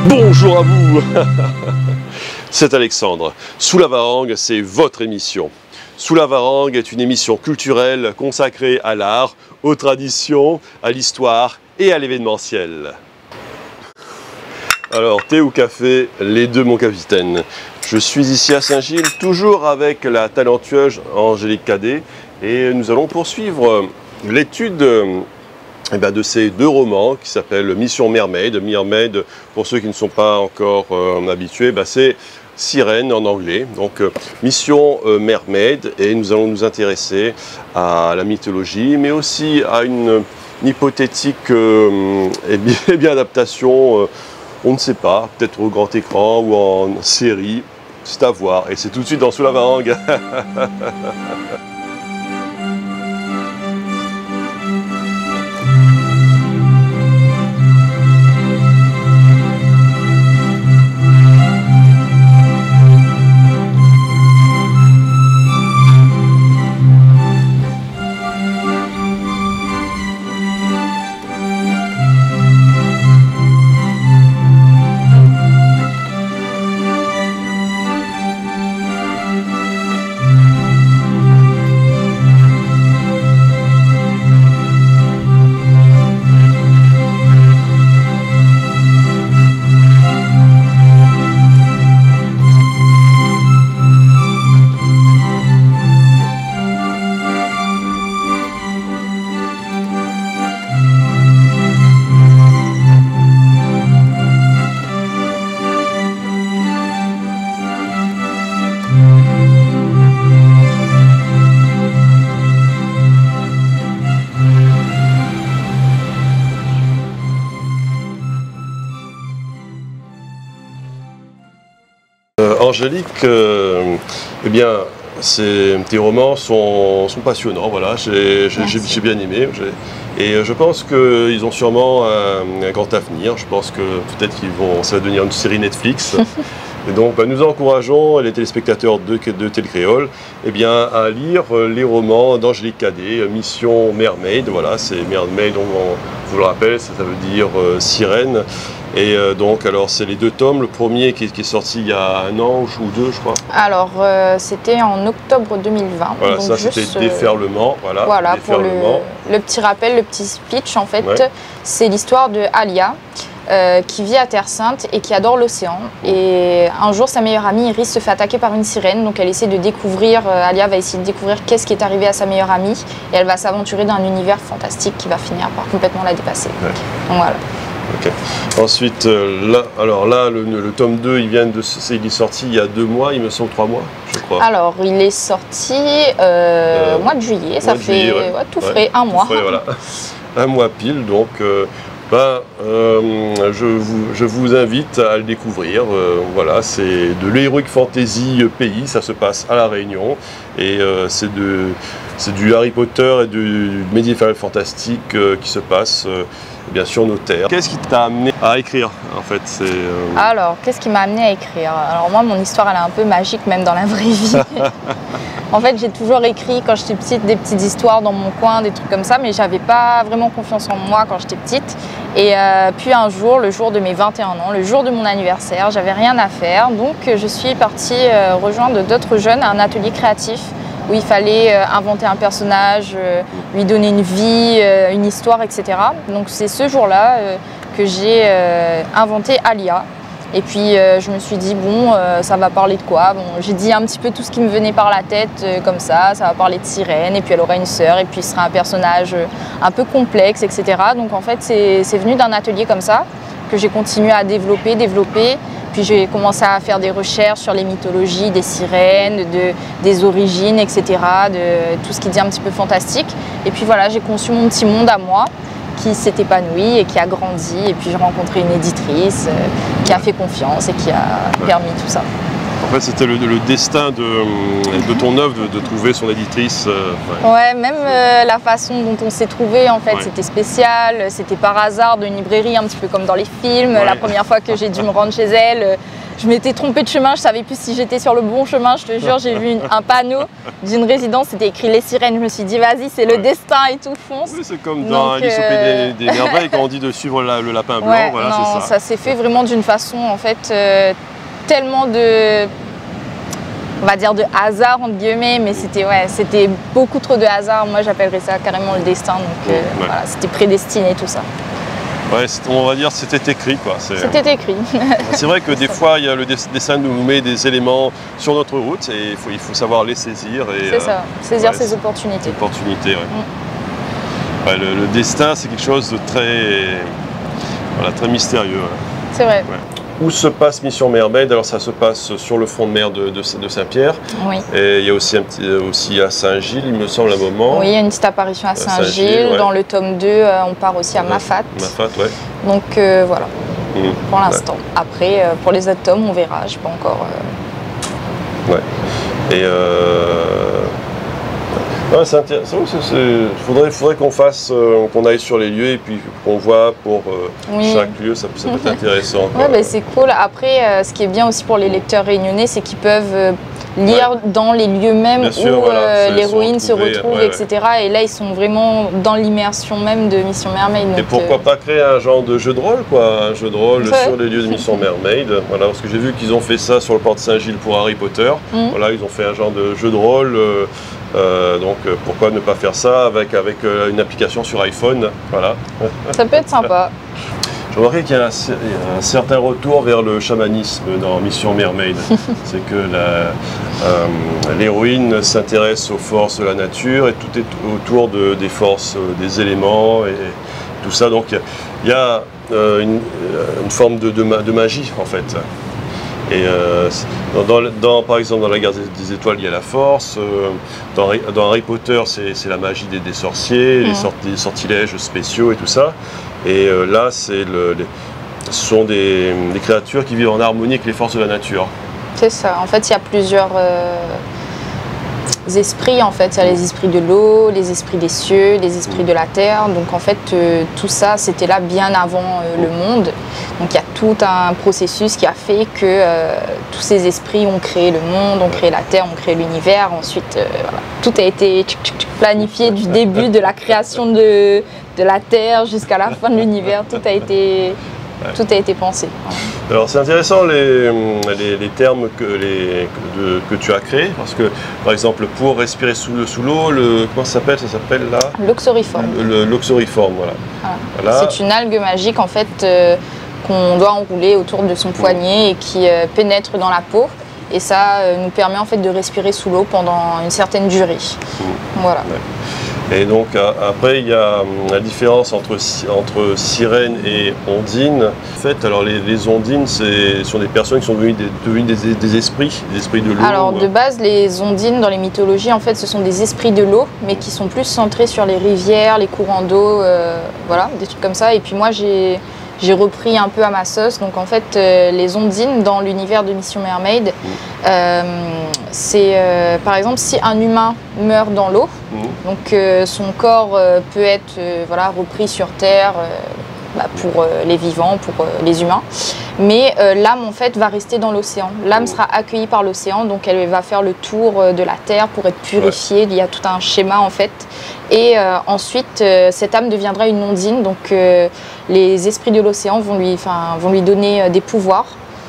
Bonjour à vous. C'est Alexandre. Sous la Varangue, c'est votre émission. Sous la Varangue est une émission culturelle consacrée à l'art, aux traditions, à l'histoire et à l'événementiel. Alors, thé ou café, les deux mon capitaine. Je suis ici à Saint-Gilles, toujours avec la talentueuse Angélique Cadet, et nous allons poursuivre l'étude de ces deux romans qui s'appellent Mission Mermaid. Mermaid, pour ceux qui ne sont pas encore habitués, c'est Sirène en anglais. Donc Mission Mermaid, et nous allons nous intéresser à la mythologie, mais aussi à une hypothétique adaptation, on ne sait pas, peut-être au grand écran ou en série, c'est à voir. Et c'est tout de suite dans Sous la Varangue. Angélique, tes romans sont passionnants, voilà, j'ai bien aimé, et je pense qu'ils ont sûrement un grand avenir. Je pense que peut-être ça va devenir une série Netflix. Et donc nous encourageons les téléspectateurs de Télécréole à lire les romans d'Angélique Cadet, Mission Mermaid. Voilà, c'est Mermaid, je vous le rappelle, ça veut dire sirène. Et alors c'est les deux tomes, le premier qui est sorti il y a un an ou deux, je crois. Alors c'était en octobre 2020. Voilà, donc ça c'était Déferlement. Voilà, pour le petit rappel, le petit speech en fait, c'est l'histoire de Alia. Qui vit à Terre Sainte et qui adore l'océan. Et un jour, sa meilleure amie Iris se fait attaquer par une sirène. Donc elle essaie de découvrir, Alia va essayer de découvrir qu'est-ce qui est arrivé à sa meilleure amie. Et elle va s'aventurer dans un univers fantastique qui va finir par complètement la dépasser. Ouais. Donc voilà. Okay. Ensuite, le tome 2, il est sorti il y a 2 mois, il me semble 3 mois, je crois. Alors, il est sorti mois de juillet, ça fait tout frais, un mois. Frais, voilà. Un mois pile, donc... je vous invite à le découvrir. Voilà, c'est de l'heroic fantasy pays, ça se passe à La Réunion, et c'est du Harry Potter et du médiéval fantastique qui se passe bien sûr nos terres. Qu'est-ce qui t'a amené à écrire en fait? Alors, qu'est-ce qui m'a amené à écrire? Alors moi, mon histoire, elle est un peu magique, même dans la vraie vie. En fait, j'ai toujours écrit quand j'étais petite des petites histoires dans mon coin, des trucs comme ça, mais j'avais pas vraiment confiance en moi quand j'étais petite. Et puis un jour, le jour de mes 21 ans, le jour de mon anniversaire, j'avais rien à faire, donc je suis partie rejoindre d'autres jeunes à un atelier créatif où il fallait inventer un personnage, lui donner une vie, une histoire, etc. Donc c'est ce jour-là que j'ai inventé Alia. Et puis je me suis dit, bon, ça va parler de quoi? Bon, j'ai dit un petit peu tout ce qui me venait par la tête, comme ça va parler de sirène, et puis elle aura une sœur, et puis ce sera un personnage un peu complexe, etc. Donc en fait, c'est venu d'un atelier comme ça, que j'ai continué à développer. Puis j'ai commencé à faire des recherches sur les mythologies des sirènes, des origines, etc., de tout ce qui dit un petit peu fantastique. Et puis voilà, j'ai conçu mon petit monde à moi, qui s'est épanoui et qui a grandi. Et puis j'ai rencontré une éditrice qui a fait confiance et qui a permis tout ça. En fait, c'était le destin de ton œuvre de trouver son éditrice. Ouais, même la façon dont on s'est trouvé, en fait, c'était spécial. C'était par hasard d'une librairie, un petit peu comme dans les films. La première fois que j'ai dû me rendre chez elle, Je m'étais trompée de chemin, je savais plus si j'étais sur le bon chemin, je te jure. J'ai vu un panneau d'une résidence, c'était écrit les sirènes. Je me suis dit, vas-y, c'est le destin et tout, fonce. Oui, c'est comme dans Alice au Pays des Merveilles, quand on dit de suivre le lapin blanc, Ouais, voilà, non, c'est ça. Ça s'est fait vraiment d'une façon, en fait, tellement on va dire de hasard, entre guillemets, mais c'était beaucoup trop de hasard. Moi, j'appellerais ça carrément le destin. Donc, voilà, c'était prédestiné, tout ça. Ouais, on va dire c'était écrit, quoi. C'était écrit. C'est vrai que des fois, il y a le dessin nous met des éléments sur notre route et il faut savoir les saisir. C'est ça, saisir ces opportunités. Ouais, le destin, c'est quelque chose de très mystérieux. Ouais. C'est vrai. Ouais. Où se passe Mission Mermaid? Alors ça se passe sur le front de mer de Saint-Pierre. Oui. Et il y a aussi aussi à Saint-Gilles, il me semble, à un moment. Oui, il y a une petite apparition à Saint-Gilles. Ouais. Dans le tome 2, on part aussi à Mafat. Mafat, ouais. Donc voilà, pour l'instant. Ouais. Après, pour les autres tomes, on verra. Je sais pas encore. Ouais. Et ouais, c'est intéressant. Faudrait qu'on fasse, qu'on aille sur les lieux et puis qu'on voit pour chaque lieu, ça peut être intéressant. Ouais, bah, c'est cool. Après, ce qui est bien aussi pour les lecteurs réunionnais, c'est qu'ils peuvent lire dans les lieux mêmes où l'héroïne se retrouve, etc. Et là, ils sont vraiment dans l'immersion même de Mission Mermaid. Donc, et pourquoi pas créer un genre de jeu de rôle, quoi, un jeu de rôle sur les lieux de Mission Mermaid. Voilà, parce que j'ai vu qu'ils ont fait ça sur le port de Saint-Gilles pour Harry Potter. Voilà, ils ont fait un genre de jeu de rôle. Donc pourquoi ne pas faire ça avec une application sur iPhone, voilà. Ça peut être sympa. J'ai remarqué qu'il y a un certain retour vers le chamanisme dans Mission Mermaid. C'est que l'héroïne s'intéresse aux forces de la nature et tout est autour des forces, des éléments et tout ça. Donc il y a une forme de magie en fait. Et par exemple dans la guerre des étoiles il y a la force, dans Harry Potter c'est la magie des sorciers, des sortilèges spéciaux et tout ça. Et là ce sont des créatures qui vivent en harmonie avec les forces de la nature. C'est ça, en fait il y a plusieurs esprits en fait, il y a les esprits de l'eau, les esprits des cieux, les esprits de la terre, donc en fait tout ça c'était là bien avant le monde, donc il y a tout un processus qui a fait que tous ces esprits ont créé le monde, ont créé la terre, ont créé l'univers, ensuite voilà, tout a été planifié du début de la création de la terre jusqu'à la fin de l'univers, tout a été pensé. Alors c'est intéressant les termes que tu as créés, parce que par exemple pour respirer sous l'eau, comment ça s'appelle? Ça s'appelle là l'oxoriforme. L'oxoriforme, voilà. C'est une algue magique en fait qu'on doit enrouler autour de son poignet et qui pénètre dans la peau. Et ça nous permet en fait de respirer sous l'eau pendant une certaine durée. Voilà. Ouais. Et donc après il y a la différence entre sirène et ondine. En fait, alors les ondines, ce sont des personnes qui sont devenues des esprits de l'eau. Alors de base, les ondines dans les mythologies, en fait, ce sont des esprits de l'eau, mais qui sont plus centrés sur les rivières, les courants d'eau, voilà, des trucs comme ça. Et puis moi, j'ai repris un peu à ma sauce. Donc en fait, les ondines dans l'univers de Mission Mermaid, c'est par exemple si un humain meurt dans l'eau, donc son corps peut être repris sur Terre pour les vivants, pour les humains. Mais l'âme en fait va rester dans l'océan. L'âme sera accueillie par l'océan, donc elle va faire le tour de la Terre pour être purifiée. Il y a tout un schéma en fait. Et ensuite, cette âme deviendra une ondine. Donc les esprits de l'océan vont lui donner des pouvoirs.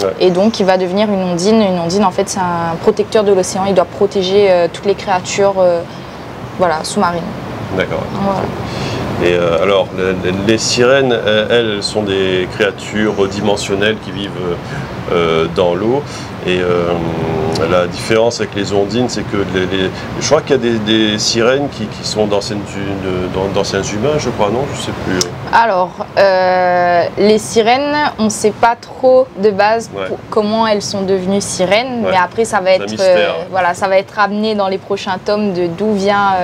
Ouais. Et donc il va devenir une ondine. Une ondine en fait c'est un protecteur de l'océan. Il doit protéger toutes les créatures sous-marines. D'accord. Voilà. Et alors, les sirènes, elles sont des créatures dimensionnelles qui vivent dans l'eau. Et la différence avec les ondines, c'est que je crois qu'il y a des sirènes qui sont d'anciens humains, je crois, non? Je sais plus. Alors, les sirènes, on ne sait pas trop de base comment elles sont devenues sirènes, mais après ça va être ça va être amené dans les prochains tomes de d'où vient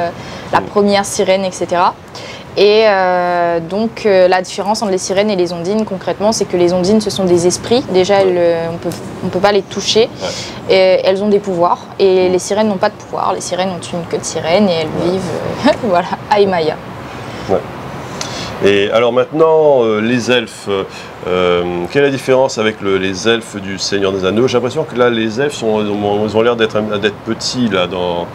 la première sirène, etc. Et donc la différence entre les sirènes et les ondines concrètement, c'est que les ondines ce sont des esprits, déjà on peut pas les toucher, et elles ont des pouvoirs, et les sirènes n'ont pas de pouvoir, les sirènes ont une queue de sirène et elles vivent à Emaya. Ouais. Et alors maintenant, les elfes, quelle est la différence avec les elfes du Seigneur des Anneaux? J'ai l'impression que là, les elfes ils ont l'air d'être petits là, dans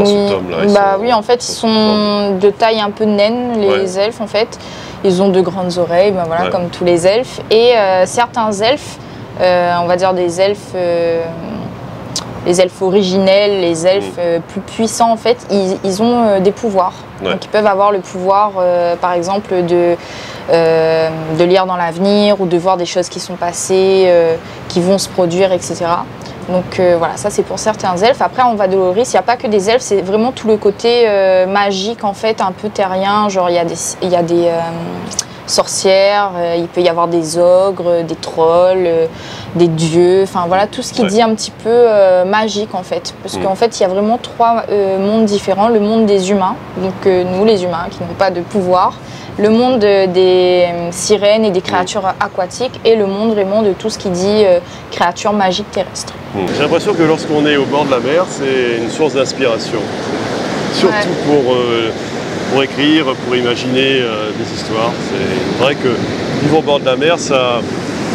ce tome-là. Oui, en fait, ils sont de taille un peu naine, les elfes, en fait. Ils ont de grandes oreilles, ben voilà, comme tous les elfes. Et certains elfes, on va dire des elfes... les elfes originels, les elfes plus puissants, en fait, ils ont des pouvoirs. Donc ils peuvent avoir le pouvoir, par exemple, de lire dans l'avenir ou de voir des choses qui sont passées, qui vont se produire, etc. Donc voilà, ça c'est pour certains elfes. Après en Valoris, il n'y a pas que des elfes, c'est vraiment tout le côté magique, en fait, un peu terrien. Genre il y a des sorcières, il peut y avoir des ogres, des trolls, des dieux, enfin voilà, tout ce qui dit un petit peu magique, en fait. Parce qu'en fait, il y a vraiment trois mondes différents. Le monde des humains, donc nous les humains qui n'ont pas de pouvoir, le monde des sirènes et des créatures aquatiques, et le monde vraiment de tout ce qui dit créatures magiques terrestres. J'ai l'impression que lorsqu'on est au bord de la mer, c'est une source d'inspiration. Surtout pour écrire, pour imaginer des histoires. C'est vrai que vivre au bord de la mer, ça...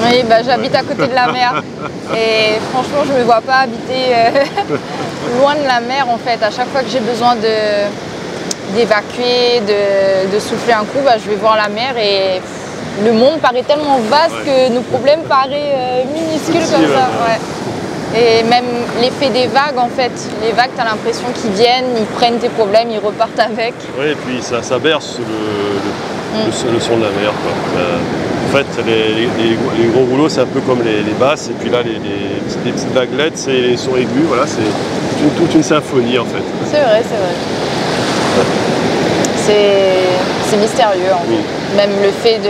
Oui, bah, j'habite à côté de la mer et franchement, je ne me vois pas habiter loin de la mer, en fait. À chaque fois que j'ai besoin d'évacuer, de souffler un coup, bah, je vais voir la mer et le monde paraît tellement vaste que nos problèmes paraissent minuscules comme ça. Et même l'effet des vagues, en fait. Les vagues, tu as l'impression qu'ils viennent, ils prennent tes problèmes, ils repartent avec. Oui, et puis ça berce le son de la mer, quoi. En fait, les gros rouleaux, c'est un peu comme les basses, et puis là, les petites vaguelettes, c'est les sons aigus, voilà, c'est toute une symphonie, en fait. C'est vrai, c'est vrai. C'est mystérieux, en fait. Même le fait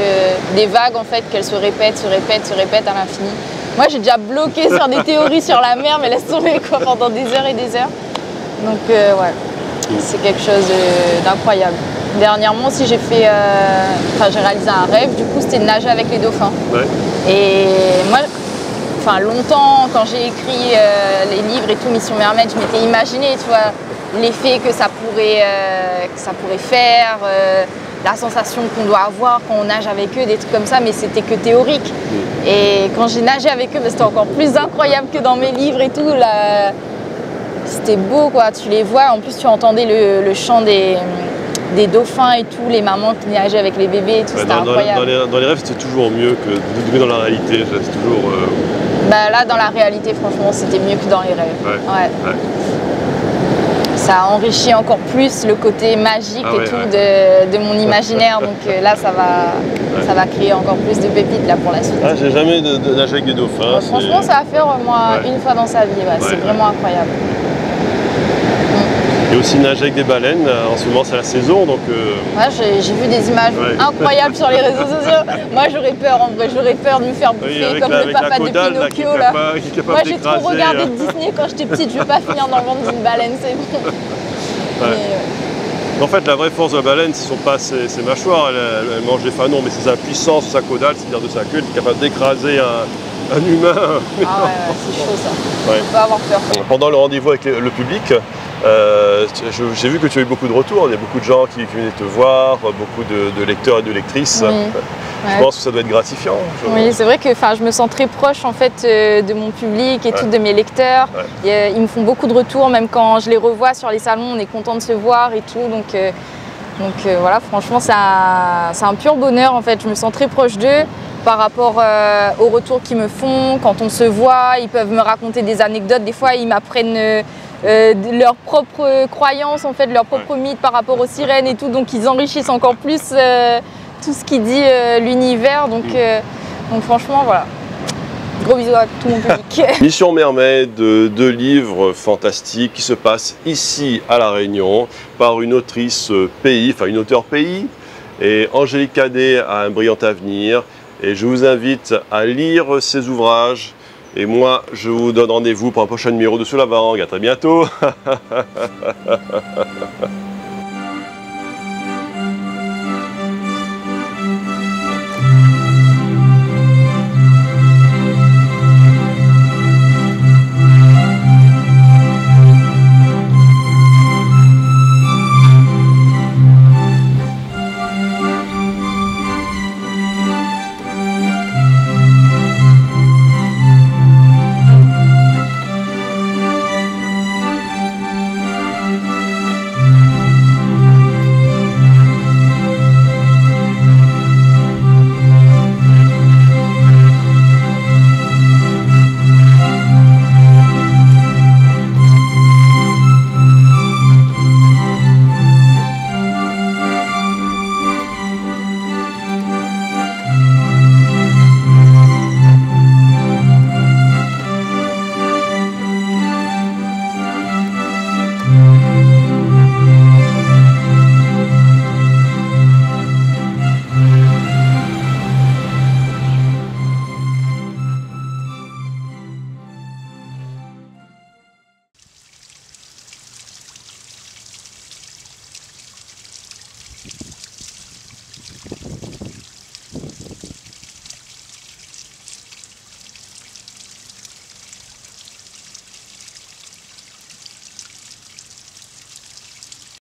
des vagues, en fait, qu'elles se répètent à l'infini. Moi, j'ai déjà bloqué sur des théories sur la mer, mais laisse tomber, quoi, pendant des heures et des heures. Donc, c'est quelque chose d'incroyable. Dernièrement aussi, j'ai réalisé un rêve, du coup, c'était de nager avec les dauphins. Et moi, longtemps, quand j'ai écrit les livres et tout, Mission Mermaid, je m'étais imaginé, tu vois, l'effet que ça pourrait faire, la sensation qu'on doit avoir quand on nage avec eux, des trucs comme ça, mais c'était que théorique. Et quand j'ai nagé avec eux, c'était encore plus incroyable que dans mes livres et tout. C'était beau, quoi, tu les vois, en plus tu entendais le chant des dauphins et tout, les mamans qui nageaient avec les bébés et tout, c'était incroyable. Dans les rêves, c'était toujours mieux que dans la réalité, c'est toujours... Bah, là, dans la réalité, franchement, c'était mieux que dans les rêves. Ça a enrichi encore plus le côté magique de mon imaginaire, donc là, ça va créer encore plus de pépites là, pour la suite. Ah, j'ai jamais nagé avec des dauphins. Franchement, ça va faire une fois dans sa vie, c'est vraiment incroyable. Et aussi nager avec des baleines, en ce moment c'est la saison, donc... j'ai vu des images incroyables sur les réseaux sociaux. Moi j'aurais peur, en vrai, j'aurais peur de me faire bouffer comme le papa de Pinocchio. Là. Moi j'ai trop regardé Disney quand j'étais petite, je veux pas finir dans le ventre d'une baleine, c'est bon. En fait, la vraie force de la baleine, ce ne sont pas ses mâchoires, elle mange des fanons, mais c'est sa puissance, sa caudale, c'est-à-dire de sa queue, qui est capable d'écraser un humain. C'est chaud ça, faut pas avoir peur. Pendant le rendez-vous avec le public, j'ai vu que tu as eu beaucoup de retours, il y a beaucoup de gens qui venaient te voir, beaucoup de lecteurs et de lectrices. Je pense que ça doit être gratifiant. Oui, c'est vrai que je me sens très proche en fait de mon public et tout, de mes lecteurs. Ils me font beaucoup de retours, même quand je les revois sur les salons, on est content de se voir et tout. Donc voilà, franchement, c'est un pur bonheur en fait. Je me sens très proche d'eux par rapport aux retours qu'ils me font. Quand on se voit, ils peuvent me raconter des anecdotes. Des fois, ils m'apprennent leurs propres croyances, en fait, leurs propres mythes par rapport aux sirènes et tout. Donc ils enrichissent encore plus tout ce qui dit l'univers. Donc franchement, voilà. Gros bisous à tout mon public. Mission Mermaid, 2 livres fantastiques qui se passent ici à La Réunion par une autrice pays, une auteure pays. Et Angélique Cadet a un brillant avenir. Et je vous invite à lire ses ouvrages. Et moi, je vous donne rendez-vous pour un prochain numéro de Sous la Varangue. À très bientôt.